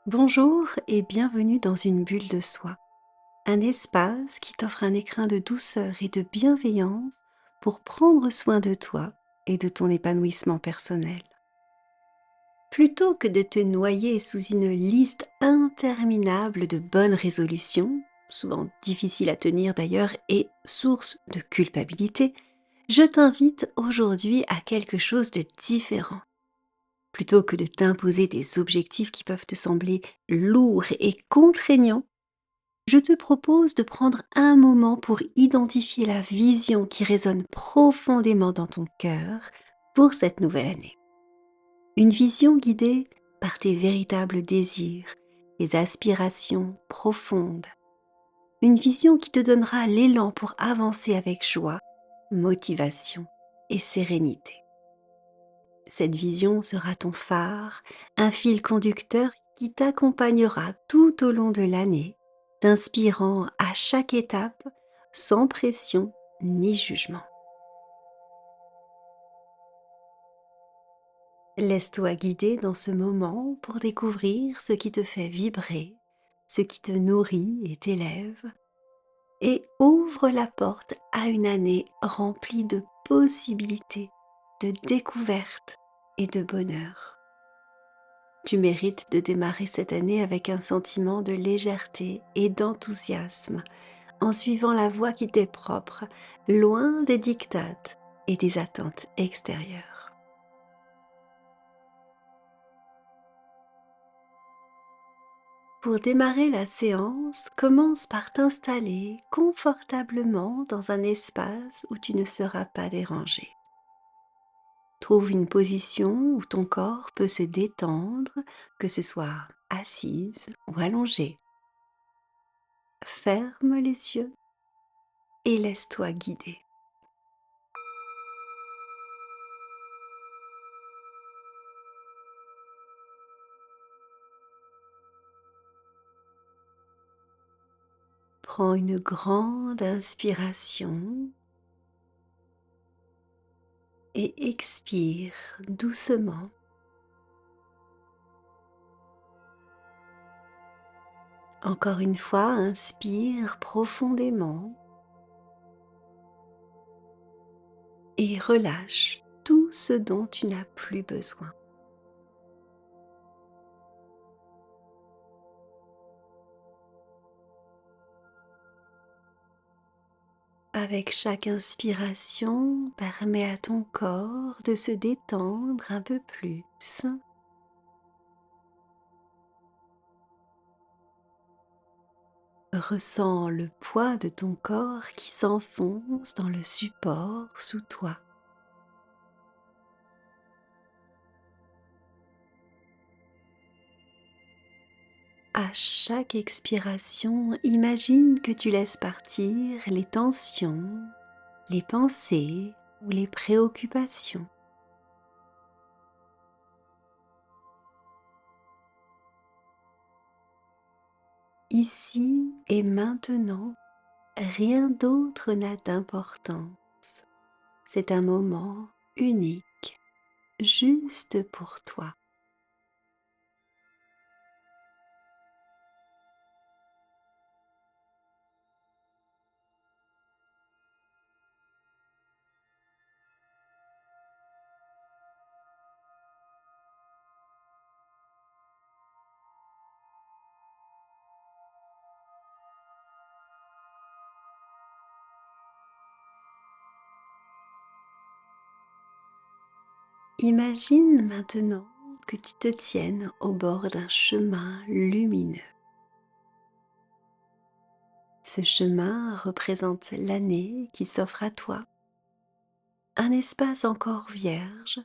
Bonjour et bienvenue dans une bulle de soie, un espace qui t'offre un écrin de douceur et de bienveillance pour prendre soin de toi et de ton épanouissement personnel. Plutôt que de te noyer sous une liste interminable de bonnes résolutions, souvent difficiles à tenir d'ailleurs et source de culpabilité, je t'invite aujourd'hui à quelque chose de différent. Plutôt que de t'imposer des objectifs qui peuvent te sembler lourds et contraignants, je te propose de prendre un moment pour identifier la vision qui résonne profondément dans ton cœur pour cette nouvelle année. Une vision guidée par tes véritables désirs, tes aspirations profondes. Une vision qui te donnera l'élan pour avancer avec joie, motivation et sérénité. Cette vision sera ton phare, un fil conducteur qui t'accompagnera tout au long de l'année, t'inspirant à chaque étape sans pression ni jugement. Laisse-toi guider dans ce moment pour découvrir ce qui te fait vibrer, ce qui te nourrit et t'élève, et ouvre la porte à une année remplie de possibilités, de découvertes et de bonheur. Tu mérites de démarrer cette année avec un sentiment de légèreté et d'enthousiasme, en suivant la voie qui t'est propre, loin des diktats et des attentes extérieures. Pour démarrer la séance, commence par t'installer confortablement dans un espace où tu ne seras pas dérangé. Trouve une position où ton corps peut se détendre, que ce soit assise ou allongée. Ferme les yeux et laisse-toi guider. Prends une grande inspiration et expire doucement. Encore une fois, inspire profondément et relâche tout ce dont tu n'as plus besoin. Avec chaque inspiration, permets à ton corps de se détendre un peu plus. Ressens le poids de ton corps qui s'enfonce dans le support sous toi. À chaque expiration, imagine que tu laisses partir les tensions, les pensées ou les préoccupations. Ici et maintenant, rien d'autre n'a d'importance. C'est un moment unique, juste pour toi. Imagine maintenant que tu te tiennes au bord d'un chemin lumineux. Ce chemin représente l'année qui s'offre à toi, un espace encore vierge,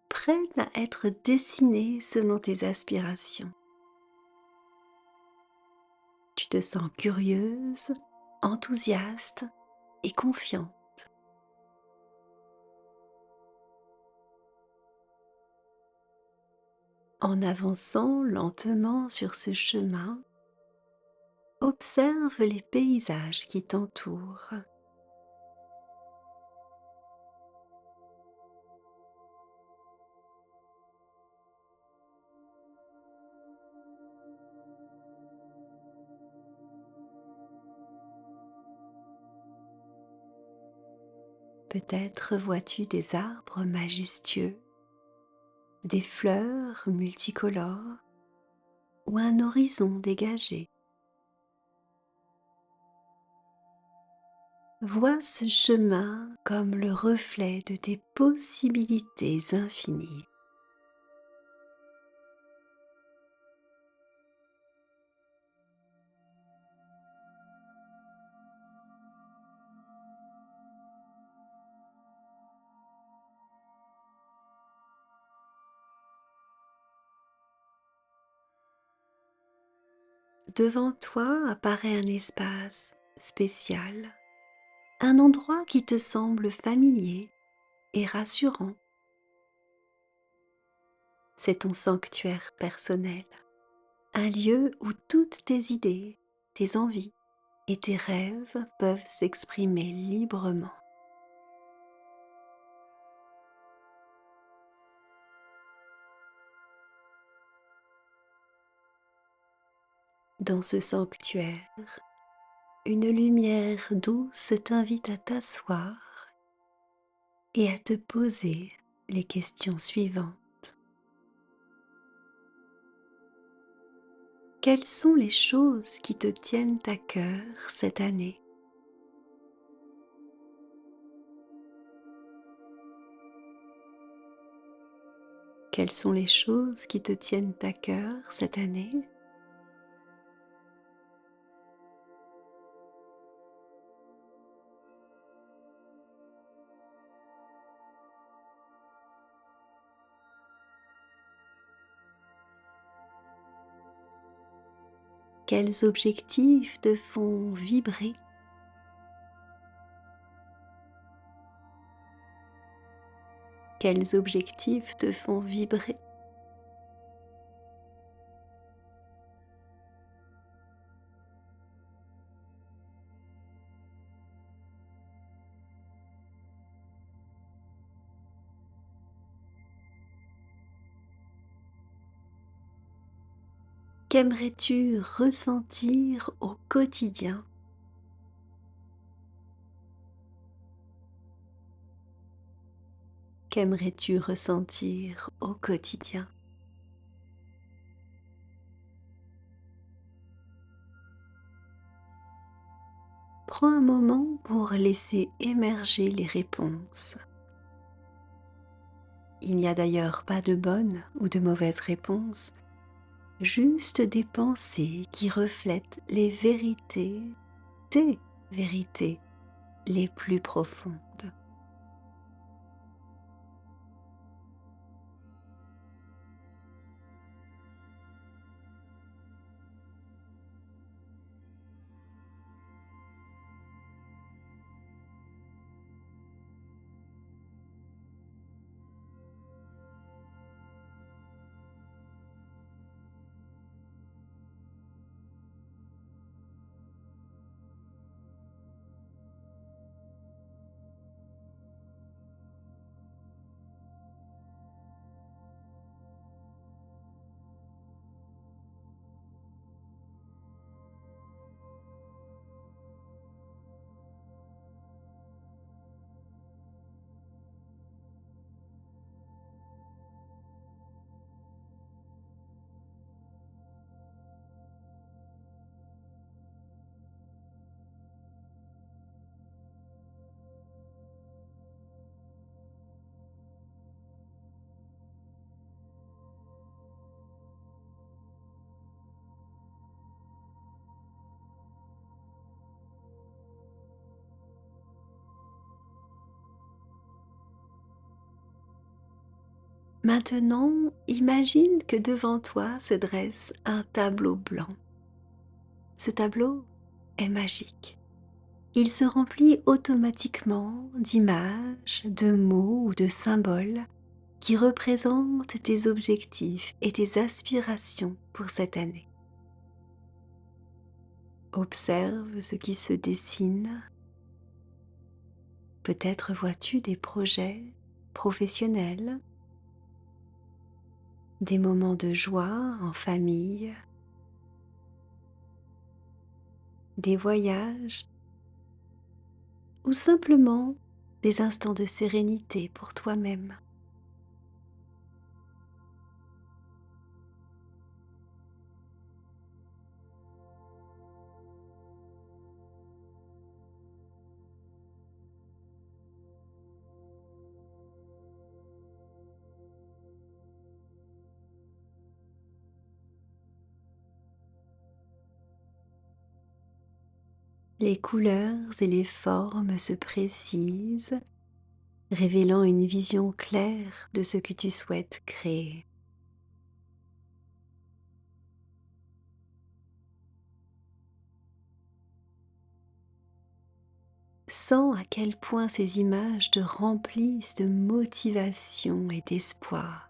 prêt à être dessiné selon tes aspirations. Tu te sens curieuse, enthousiaste et confiante. En avançant lentement sur ce chemin, observe les paysages qui t'entourent. Peut-être vois-tu des arbres majestueux, des fleurs multicolores ou un horizon dégagé. Vois ce chemin comme le reflet de tes possibilités infinies. Devant toi apparaît un espace spécial, un endroit qui te semble familier et rassurant. C'est ton sanctuaire personnel, un lieu où toutes tes idées, tes envies et tes rêves peuvent s'exprimer librement. Dans ce sanctuaire, une lumière douce t'invite à t'asseoir et à te poser les questions suivantes. Quelles sont les choses qui te tiennent à cœur cette année? Quelles sont les choses qui te tiennent à cœur cette année? Quels objectifs te font vibrer? Quels objectifs te font vibrer? Qu'aimerais-tu ressentir au quotidien? Qu'aimerais-tu ressentir au quotidien? Prends un moment pour laisser émerger les réponses. Il n'y a d'ailleurs pas de bonne ou de mauvaise réponse, juste des pensées qui reflètent les vérités, tes vérités les plus profondes. Maintenant, imagine que devant toi se dresse un tableau blanc. Ce tableau est magique. Il se remplit automatiquement d'images, de mots ou de symboles qui représentent tes objectifs et tes aspirations pour cette année. Observe ce qui se dessine. Peut-être vois-tu des projets professionnels, des moments de joie en famille, des voyages ou simplement des instants de sérénité pour toi-même. Les couleurs et les formes se précisent, révélant une vision claire de ce que tu souhaites créer. Sens à quel point ces images te remplissent de motivation et d'espoir.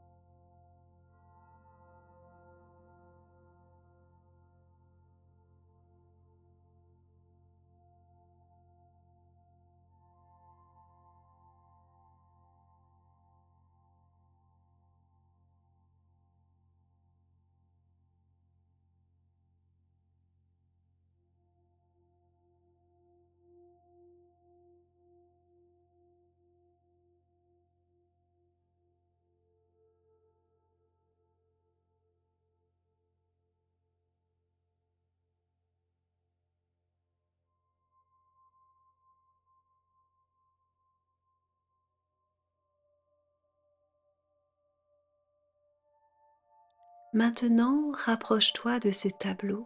Maintenant, rapproche-toi de ce tableau,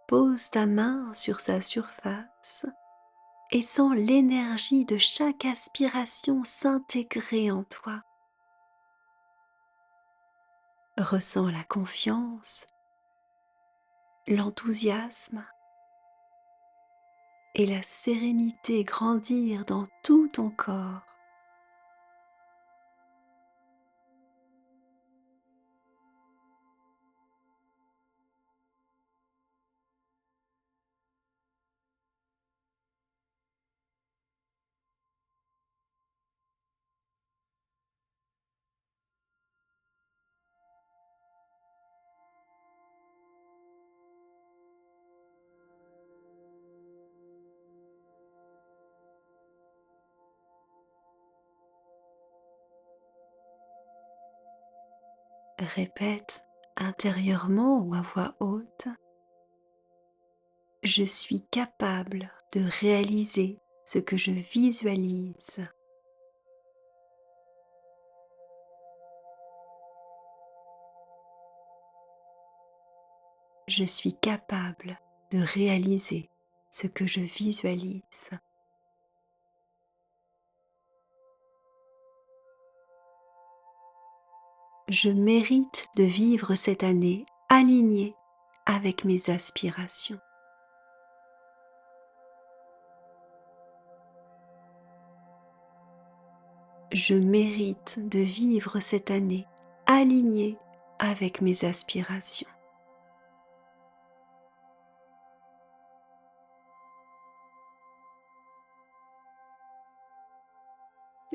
pose ta main sur sa surface et sens l'énergie de chaque aspiration s'intégrer en toi. Ressens la confiance, l'enthousiasme et la sérénité grandir dans tout ton corps. Répète intérieurement ou à voix haute: je suis capable de réaliser ce que je visualise. Je suis capable de réaliser ce que je visualise. Je mérite de vivre cette année alignée avec mes aspirations. Je mérite de vivre cette année alignée avec mes aspirations.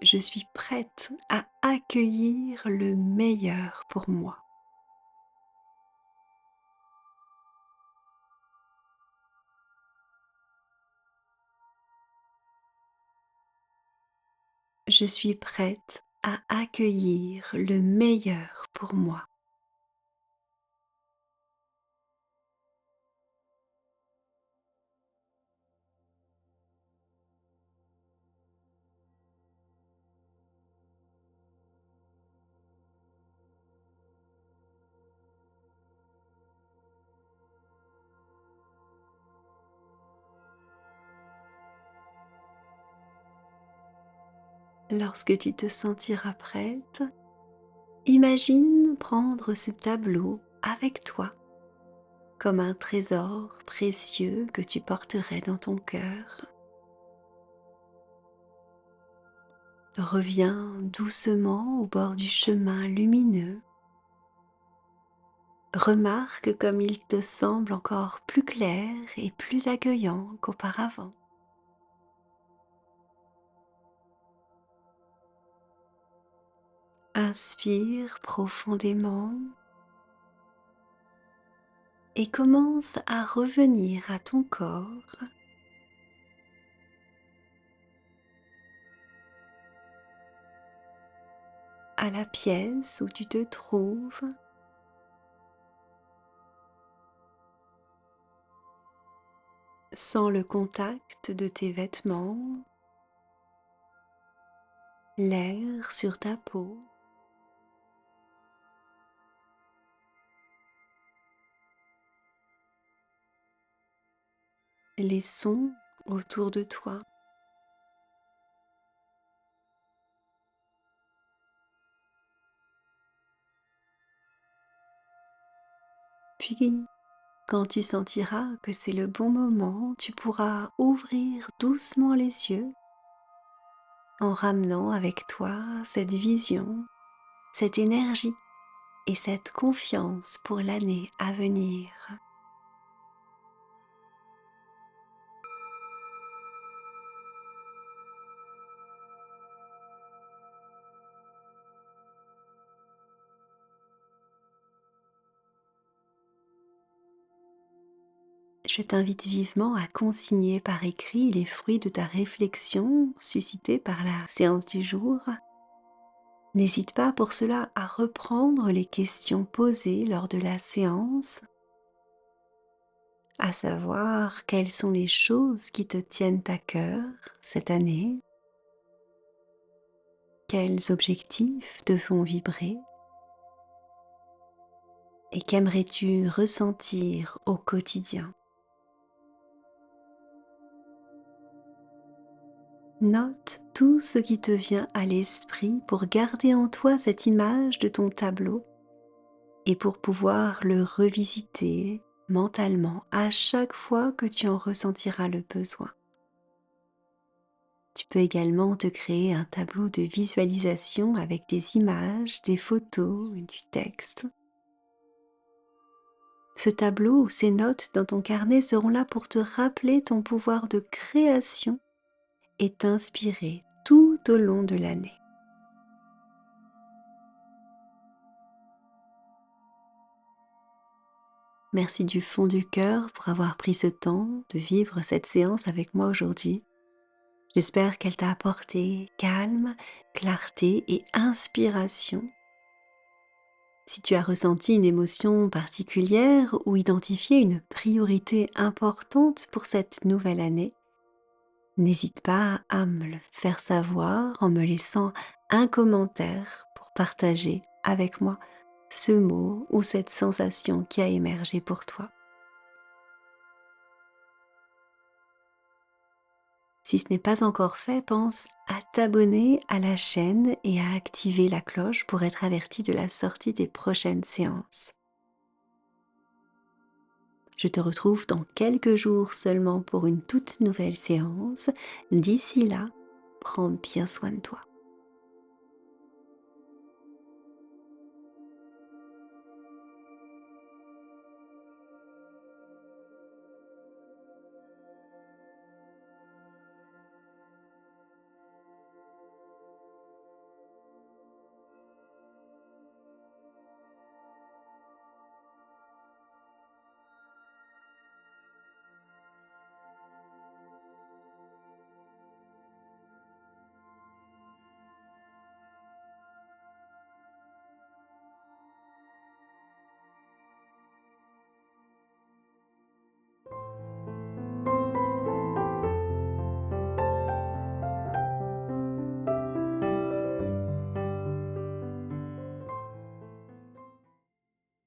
Je suis prête à accueillir le meilleur pour moi. Je suis prête à accueillir le meilleur pour moi. Lorsque tu te sentiras prête, imagine prendre ce tableau avec toi comme un trésor précieux que tu porterais dans ton cœur. Reviens doucement au bord du chemin lumineux. Remarque comme il te semble encore plus clair et plus accueillant qu'auparavant. Inspire profondément et commence à revenir à ton corps. à la pièce où tu te trouves. Sens le contact de tes vêtements, l'air sur ta peau. Les sons autour de toi. Puis, quand tu sentiras que c'est le bon moment, tu pourras ouvrir doucement les yeux en ramenant avec toi cette vision, cette énergie et cette confiance pour l'année à venir. Je t'invite vivement à consigner par écrit les fruits de ta réflexion suscitée par la séance du jour. N'hésite pas pour cela à reprendre les questions posées lors de la séance, à savoir quelles sont les choses qui te tiennent à cœur cette année, quels objectifs te font vibrer et qu'aimerais-tu ressentir au quotidien. Note tout ce qui te vient à l'esprit pour garder en toi cette image de ton tableau et pour pouvoir le revisiter mentalement à chaque fois que tu en ressentiras le besoin. Tu peux également te créer un tableau de visualisation avec des images, des photos et du texte. Ce tableau ou ces notes dans ton carnet seront là pour te rappeler ton pouvoir de création et t'inspirer tout au long de l'année. Merci du fond du cœur pour avoir pris ce temps de vivre cette séance avec moi aujourd'hui. J'espère qu'elle t'a apporté calme, clarté et inspiration. Si tu as ressenti une émotion particulière ou identifié une priorité importante pour cette nouvelle année, n'hésite pas à me le faire savoir en me laissant un commentaire pour partager avec moi ce mot ou cette sensation qui a émergé pour toi. Si ce n'est pas encore fait, pense à t'abonner à la chaîne et à activer la cloche pour être averti de la sortie des prochaines séances. Je te retrouve dans quelques jours seulement pour une toute nouvelle séance. D'ici là, prends bien soin de toi.